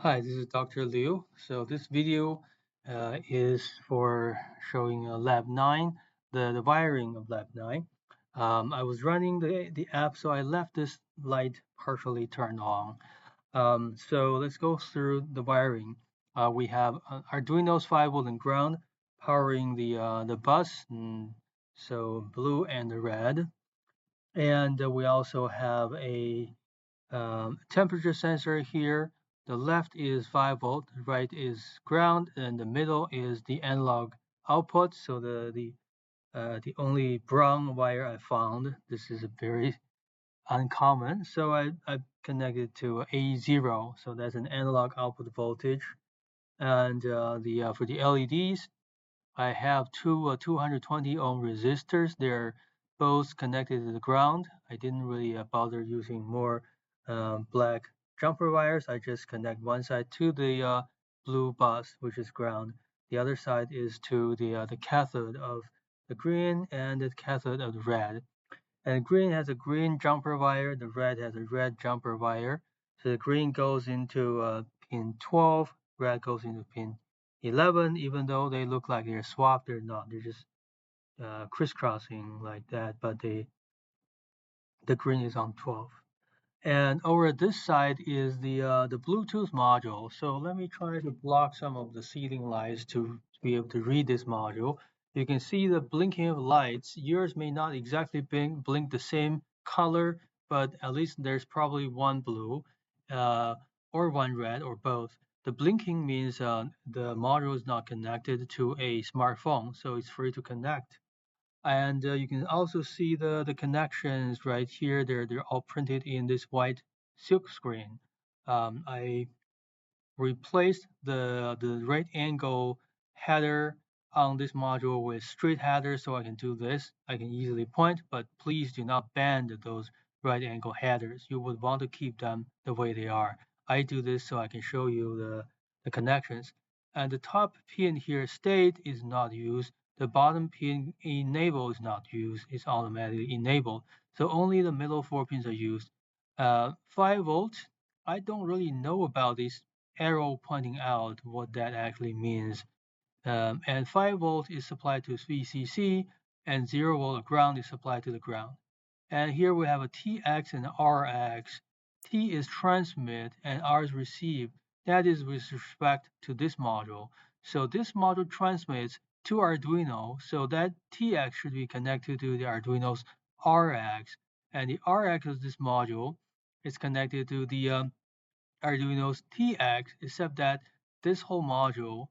Hi, this is Dr. Liu. So this video is for showing Lab09, the wiring of Lab9. I was running the app, so I left this light partially turned on. So let's go through the wiring. We have Arduino's 5-volt and ground powering the bus, so blue and red. And we also have a temperature sensor here. The left is 5 volt, the right is ground, and the middle is the analog output. So the only brown wire I found. This is a very uncommon. So I connected to A0. So that's an analog output voltage. And the for the LEDs, I have two 220 ohm resistors. They're both connected to the ground. I didn't really bother using more black jumper wires. I just connect one side to the blue bus, which is ground. The other side is to the cathode of the green and the cathode of the red. And green has a green jumper wire. The red has a red jumper wire. So the green goes into pin 12, red goes into pin 11. Even though they look like they're swapped, they're not. They're just crisscrossing like that. But the green is on 12. And over this side is the Bluetooth module. So let me try to block some of the ceiling lights to be able to read this module. You can see the blinking of lights. Yours may not exactly blink the same color, but at least there's probably one blue uh, or one red or both. The blinking means the module is not connected to a smartphone, so it's free to connect. And you can also see the connections right here. They're all printed in this white silk screen. I replaced the right angle header on this module with straight header so I can do this. I can easily point, but please do not bend those right angle headers. You would want to keep them the way they are. I do this so I can show you the connections. And the top pin here, state, is not used. The bottom pin, enable, is not used. It's automatically enabled. So only the middle 4 pins are used. 5 volt, I don't really know about this arrow pointing out what that actually means. And 5 volt is supplied to VCC, and 0 volt ground is supplied to the ground. And here we have a TX and RX. T is transmit and R is receive. That is with respect to this module. So this module transmits to Arduino, so that TX should be connected to the Arduino's RX. And the RX of this module is connected to the Arduino's TX, except that this whole module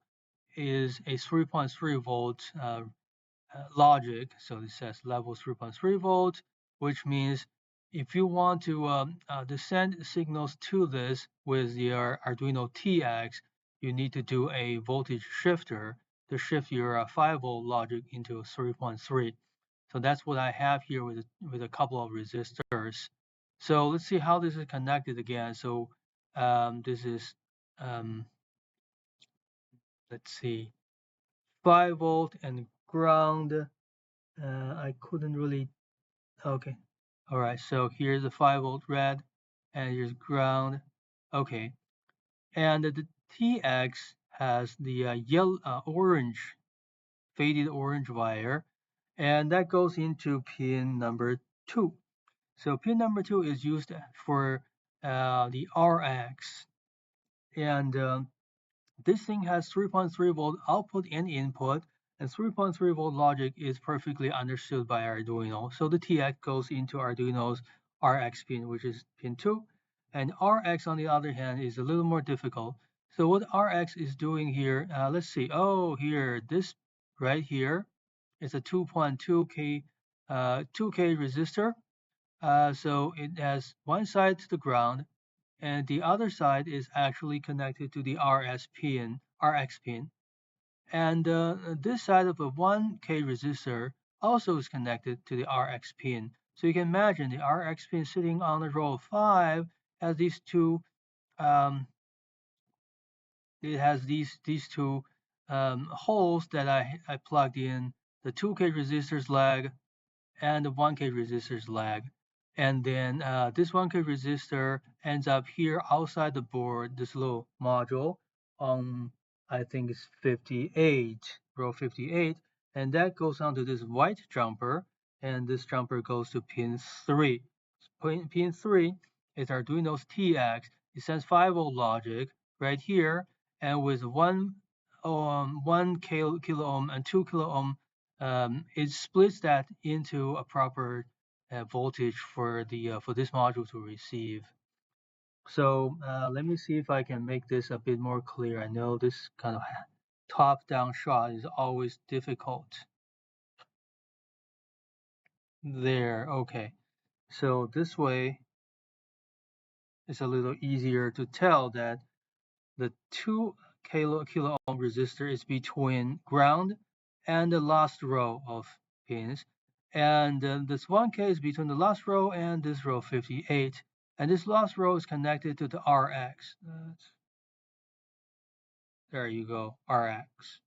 is a 3.3 volt logic. So it says level 3.3 volt, which means if you want to send signals to this with your Arduino TX, you need to do a voltage shifter to shift your 5 volt logic into 3.3. So that's what I have here with a couple of resistors. So let's see how this is connected again. So this is, um, let's see, 5 volt and ground. I couldn't really, okay. All right, so here's the 5 volt red and here's ground. Okay, and the TX has the orange, faded orange wire, and that goes into pin number 2. So pin number 2 is used for the RX, and this thing has 3.3 volt output and input, and 3.3 volt logic is perfectly understood by Arduino. So the TX goes into Arduino's RX pin, which is pin 2, and RX on the other hand is a little more difficult. So what RX is doing here, let's see. Oh, here, this right here is a 2.2K 2K resistor. So it has one side to the ground, and the other side is actually connected to the RX pin. And this side of a 1K resistor also is connected to the RX pin. So you can imagine the RX pin sitting on the row 5 has these two. It has these two holes that I plugged in the 2K resistors leg and the 1K resistors leg. And then this 1K resistor ends up here outside the board, this little module on, I think it's 58, row 58, and that goes onto this white jumper, and this jumper goes to pin 3. Pin 3 is Arduino's TX. It sends 5-volt logic right here, and with 1 kilo ohm and 2 kilo ohm, it splits that into a proper voltage for this module to receive. So let me see if I can make this a bit more clear. I know this kind of top-down shot is always difficult. There, okay. So this way, it's a little easier to tell that the 2 kilo ohm resistor is between ground and the last row of pins, and this 1K is between the last row and this row 58, and this last row is connected to the RX. There you go, RX.